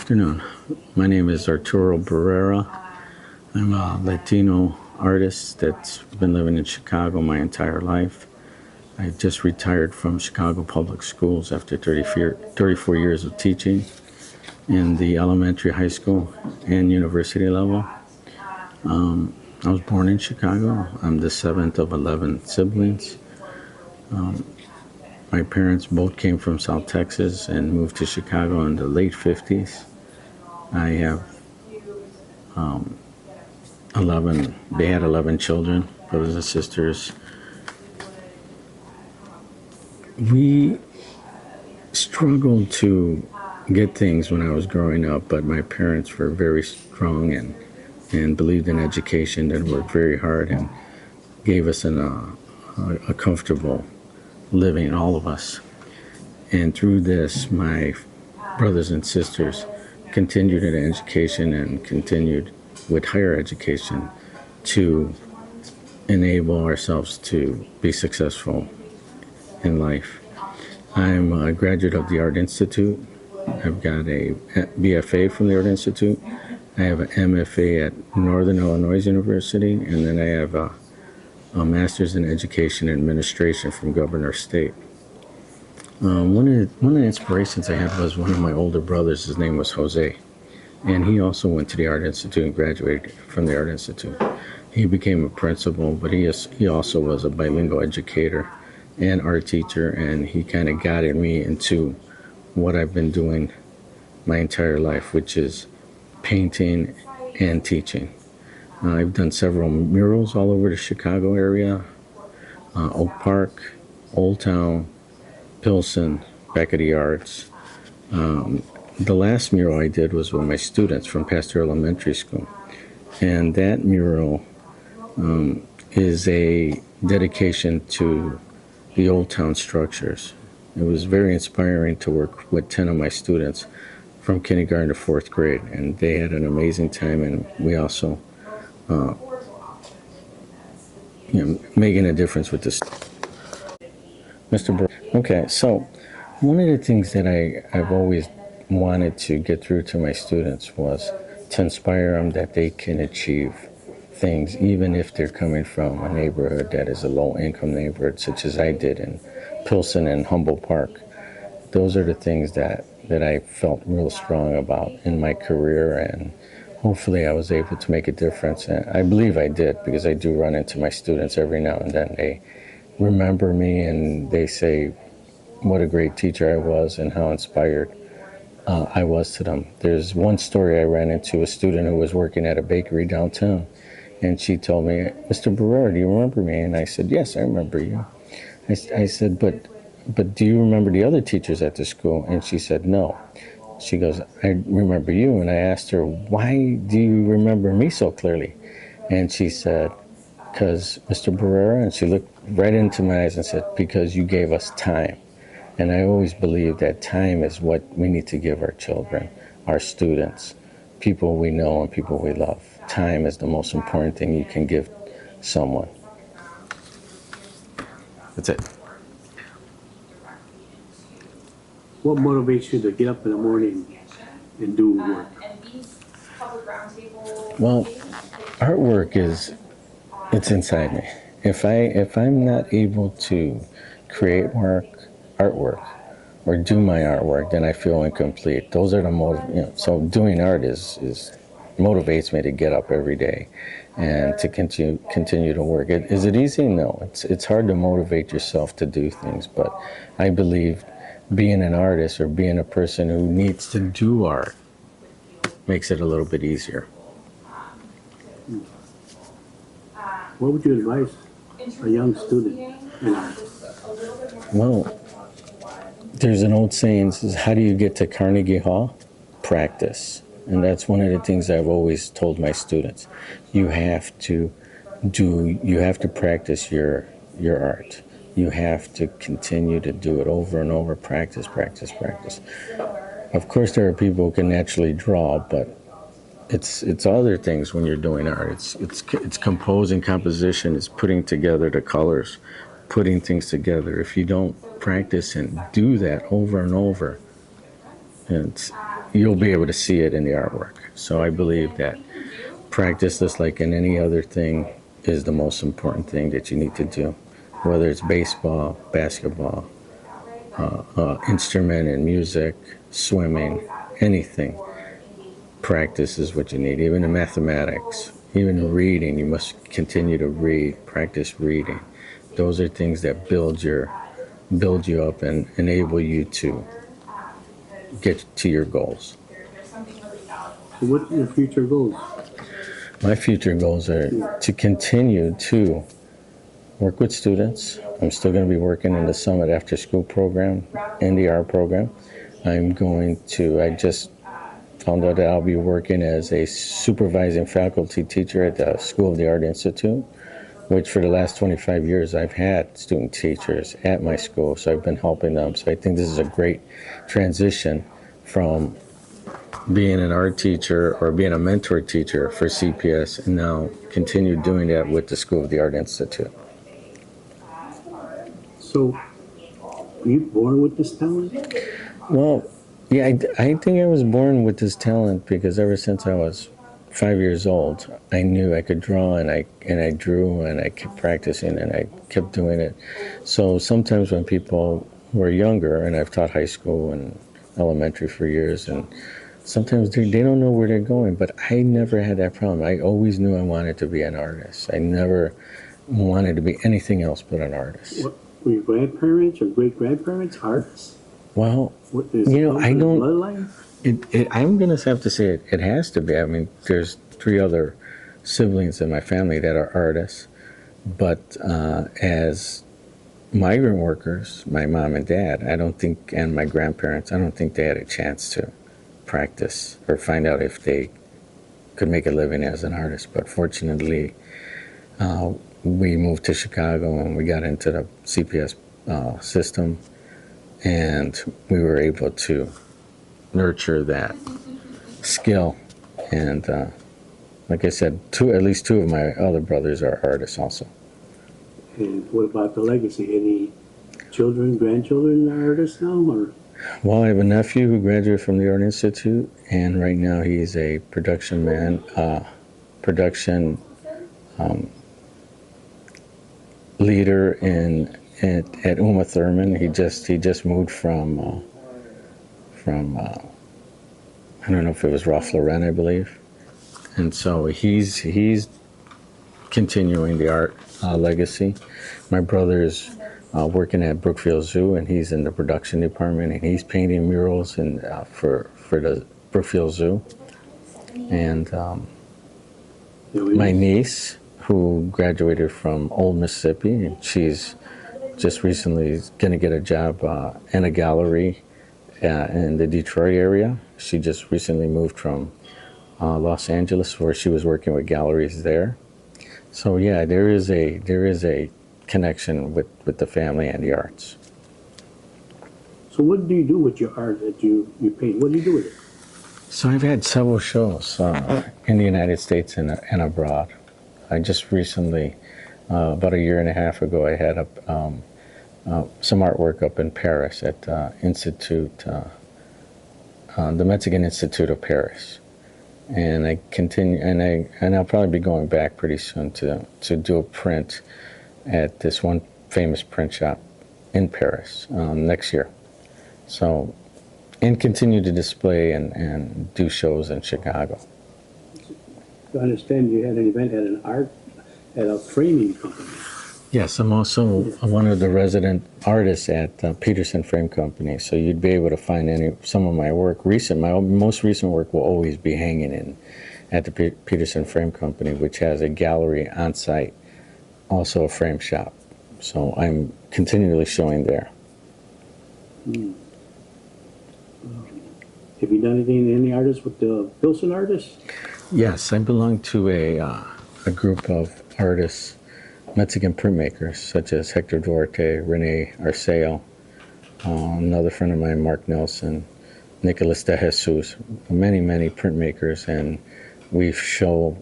afternoon. My name is Arturo Barrera. I'm a Latino artist that's been living in Chicago my entire life. I just retired from Chicago Public Schools after 34 years of teaching in the elementary, high school, and university level. I was born in Chicago. I'm the seventh of 11 siblings. My parents both came from South Texas and moved to Chicago in the late 50s. I have 11, they had 11 children, brothers and sisters. We struggled to get things when I was growing up, but my parents were very strong and believed in education and worked very hard and gave us a comfortable living, all of us. And through this, my brothers and sisters continued in education and continued with higher education to enable ourselves to be successful in life. I'm a graduate of the Art Institute. I've got a BFA from the Art Institute. I have an MFA at Northern Illinois University, and then I have a Master's in Education and Administration from Governor State. One of the inspirations I had was one of my older brothers. His name was Jose, and he also went to the Art Institute and graduated from the Art Institute. He became a principal, but he also was a bilingual educator and art teacher, and he kind of guided me into what I've been doing my entire life, which is painting and teaching. I've done several murals all over the Chicago area, Oak Park, Old Town, Pilsen, back of the Arts. The last mural I did was with my students from Pasteur Elementary School. And that mural is a dedication to the Old Town structures. It was very inspiring to work with 10 of my students from kindergarten to fourth grade. And they had an amazing time, and we also making a difference with this. Mr. Okay, so one of the things that I've always wanted to get through to my students was to inspire them that they can achieve things even if they're coming from a neighborhood that is a low-income neighborhood, such as I did in Pilsen and Humboldt Park. Those are the things that I felt real strong about in my career, and hopefully I was able to make a difference. And I believe I did, because I do run into my students every now and then. They remember me and they say what a great teacher I was and how inspired I was to them. There's one story I ran into, a student who was working at a bakery downtown, and she told me, "Mr. Barrera, do you remember me?" And I said, "Yes, I remember you." I said, but do you remember the other teachers at the school? And she said, "No." She goes, "I remember you." And I asked her, "Why do you remember me so clearly?" And she said, "Because Mr. Barrera," and she looked right into my eyes and said, "Because you gave us time." And I always believe that time is what we need to give our children, our students, people we know and people we love. Time is the most important thing you can give someone. That's it. What motivates you to get up in the morning and do work? Well, artwork it's inside me. If I'm not able to create artwork, or do my artwork, then I feel incomplete. Those are the so doing art is motivates me to get up every day and to continue to work. Is it easy? No. It's hard to motivate yourself to do things, but I believe being an artist or being a person who needs to do art makes it a little bit easier. What would you advise a young student in art? Well, there's an old saying, says, how do you get to Carnegie Hall? Practice. And that's one of the things I've always told my students. You have to practice your art. You have to continue to do it over and over, practice. Of course, there are people who can naturally draw, but it's other things when you're doing art. It's composing, composition, it's putting together the colors, putting things together. If you don't practice and do that over and over, you'll be able to see it in the artwork. So I believe that practice, just like in any other thing, is the most important thing that you need to do. Whether it's baseball, basketball, instrument and music, swimming, anything, practice is what you need. Even in mathematics, even reading, you must continue to read, practice reading. Those are things that build you up and enable you to get to your goals. So what are your future goals? My future goals are to continue to work with students. I'm still going to be working in the Summit After School program and the art program. I just found out that I'll be working as a supervising faculty teacher at the School of the Art Institute, which for the last 25 years I've had student teachers at my school, so I've been helping them. So I think this is a great transition from being an art teacher or being a mentor teacher for CPS, and now continue doing that with the School of the Art Institute. So, were you born with this talent? Well, yeah, I think I was born with this talent because ever since I was 5 years old, I knew I could draw, and I drew, and I kept practicing, and I kept doing it. So sometimes when people were younger, and I've taught high school and elementary for years, and sometimes they don't know where they're going, but I never had that problem. I always knew I wanted to be an artist. I never wanted to be anything else but an artist. What, were your grandparents or great-grandparents artists? Well, I don't. Bloodline? I'm going to have to say it has to be. I mean, there's 3 other siblings in my family that are artists, but as migrant workers, my mom and dad, and my grandparents, I don't think they had a chance to practice or find out if they could make a living as an artist. But fortunately, we moved to Chicago and we got into the CPS system, and we were able to nurture that skill. And like I said, at least 2 of my other brothers are artists also. And what about the legacy? Any children, grandchildren are artists now, or? Well, I have a nephew who graduated from the Art Institute, and right now he's a production leader at Uma Thurman. He just moved from I don't know if it was Ralph Lauren, I believe, and so he's continuing the art legacy. My brother's working at Brookfield Zoo, and he's in the production department, and he's painting murals for the Brookfield Zoo. And my niece, who graduated from Old Mississippi, and she's just recently going to get a job in a gallery in the Detroit area. She just recently moved from Los Angeles, where she was working with galleries there. So yeah, there is a connection with the family and the arts. So what do you do with your art that you paint? What do you do with it? So I've had several shows in the United States and abroad. I just recently, about a year and a half ago, I had some artwork up in Paris at the Mexican Institute of Paris. And I continue, and I'll probably be going back pretty soon to do a print at this one famous print shop in Paris next year. So, and continue to display and do shows in Chicago. I understand you had an event at a framing company. Yes, I'm also one of the resident artists at Peterson Frame Company, so you'd be able to find some of my work. My most recent work will always be hanging at the Peterson Frame Company, which has a gallery on site, also a frame shop. So I'm continually showing there. Have you done anything, any artists with the Pilsen artists? Yes, I belong to a group of artists, Mexican printmakers, such as Hector Duarte, Rene Arceo, another friend of mine, Mark Nelson, Nicolas de Jesus, many printmakers, and we show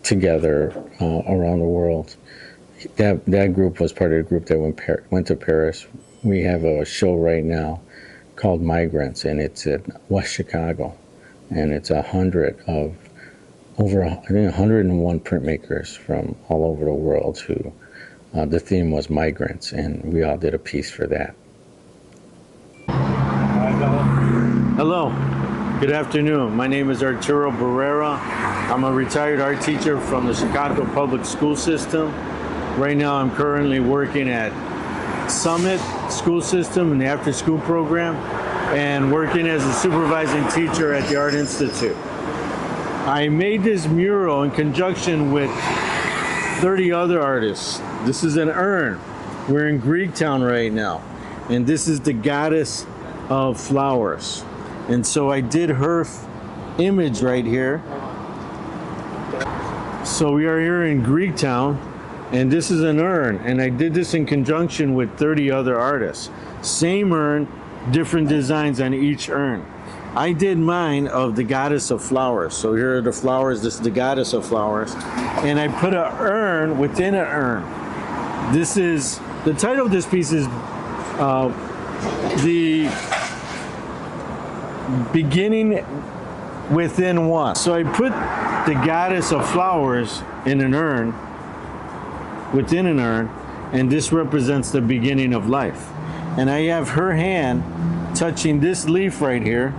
together around the world. That group was part of the group that went to Paris. We have a show right now called Migrants, and it's in West Chicago, and it's 100 of over, I think, 101 printmakers from all over the world who, the theme was migrants, and we all did a piece for that. Hello, good afternoon. My name is Arturo Barrera. I'm a retired art teacher from the Chicago Public School System. Right now I'm currently working at Summit School System in the after school program and working as a supervising teacher at the Art Institute. I made this mural in conjunction with 30 other artists. This is an urn. We're in GreekTown right now, and this is the goddess of flowers. And so I did her image right here. So we are here in GreekTown, and this is an urn, and I did this in conjunction with 30 other artists. Same urn, different designs on each urn. I did mine of the goddess of flowers. So here are the flowers. This is the goddess of flowers. And I put an urn within an urn. This is, the title of this piece is the beginning within one. So I put the goddess of flowers in an urn, within an urn, and this represents the beginning of life. And I have her hand touching this leaf right here,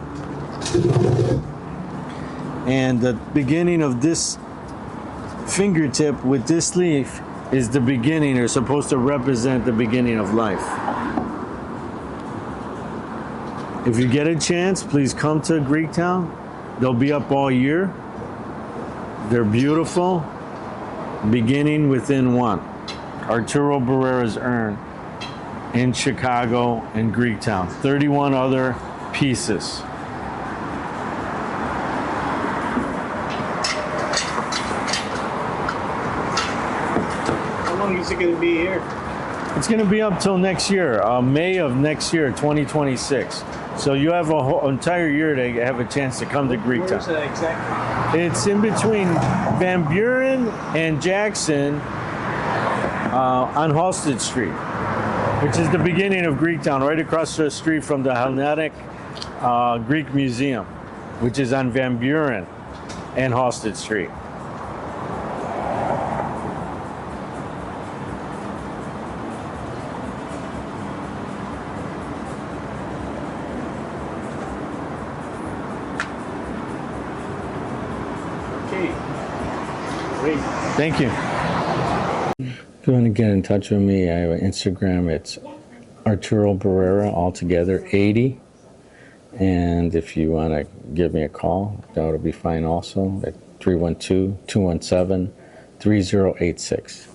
and the beginning of this fingertip with this leaf is the beginning, or supposed to represent the beginning of life. If you get a chance, please come to GreekTown. They'll be up all year. They're beautiful. Beginning within one. Arturo Barrera's urn in Chicago and GreekTown. 31 other pieces. How long is it going to be here? It's going to be up till next year, May of next year, 2026. So you have a whole entire year to have a chance to come to GreekTown. Where is that exactly? It's in between Van Buren and Jackson on Halsted Street, which is the beginning of GreekTown, right across the street from the Hellenic Greek Museum, which is on Van Buren and Halsted Street. Okay. Great. Thank you. If you want to get in touch with me, I have an Instagram. It's Arturo Barrera, altogether 80. And if you want to give me a call, that would be fine also, at 312-217-3086.